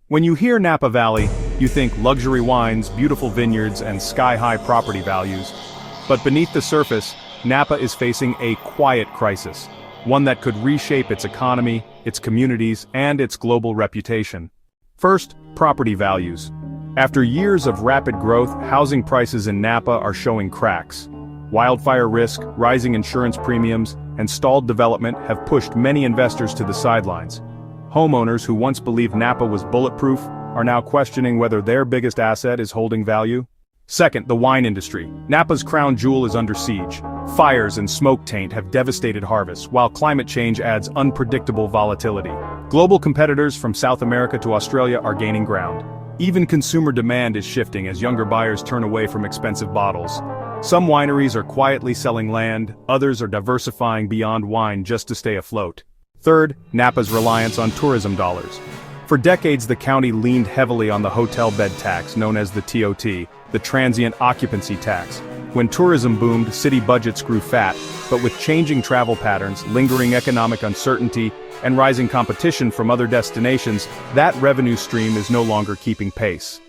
When you hear Napa Valley, you think luxury wines, beautiful vineyards, and sky-high property values. But beneath the surface, Napa is facing a quiet crisis, one that could reshape its economy, its communities, and its global reputation. First, property values. After years of rapid growth, housing prices in Napa are showing cracks. Wildfire risk, rising insurance premiums, and stalled development have pushed many investors to the sidelines. Homeowners who once believed Napa was bulletproof are now questioning whether their biggest asset is holding value. Second, the wine industry. Napa's crown jewel is under siege. Fires and smoke taint have devastated harvests, while climate change adds unpredictable volatility. Global competitors from South America to Australia are gaining ground. Even consumer demand is shifting as younger buyers turn away from expensive bottles. Some wineries are quietly selling land, others are diversifying beyond wine just to stay afloat. Third, Napa's reliance on tourism dollars. For decades, the county leaned heavily on the hotel bed tax known as the TOT, the Transient Occupancy Tax. When tourism boomed, city budgets grew fat, but with changing travel patterns, lingering economic uncertainty, and rising competition from other destinations, that revenue stream is no longer keeping pace.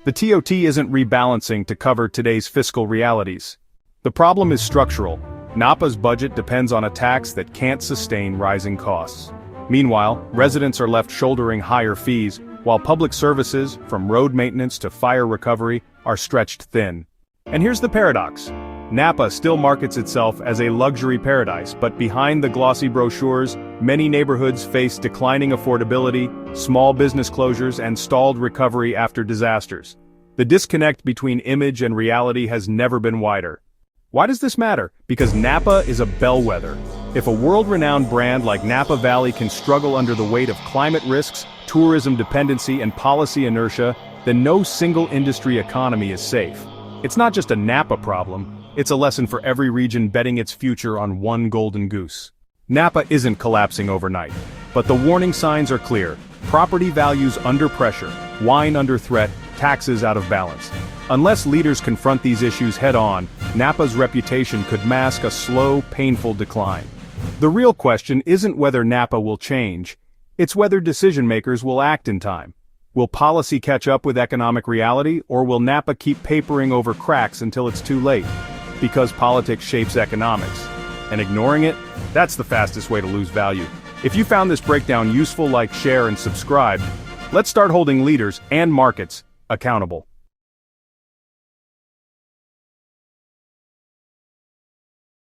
The TOT isn't rebalancing to cover today's fiscal realities. The problem is structural. Napa's budget depends on a tax that can't sustain rising costs. Meanwhile, residents are left shouldering higher fees, while public services, from road maintenance to fire recovery, are stretched thin. And here's the paradox. Napa still markets itself as a luxury paradise, but behind the glossy brochures, many neighborhoods face declining affordability, small business closures, and stalled recovery after disasters. The disconnect between image and reality has never been wider. Why does this matter? Because Napa is a bellwether. If a world-renowned brand like Napa Valley can struggle under the weight of climate risks, tourism dependency, and policy inertia, then no single industry economy is safe. It's not just a Napa problem, it's a lesson for every region betting its future on one golden goose. Napa isn't collapsing overnight, but the warning signs are clear. Property values under pressure, wine under threat, taxes out of balance. Unless leaders confront these issues head-on, Napa's reputation could mask a slow, painful decline. The real question isn't whether Napa will change, it's whether decision-makers will act in time. Will policy catch up with economic reality, or will Napa keep papering over cracks until it's too late? Because politics shapes economics. And ignoring it, that's the fastest way to lose value. If you found this breakdown useful, like, share, and subscribe. Let's start holding leaders and markets accountable.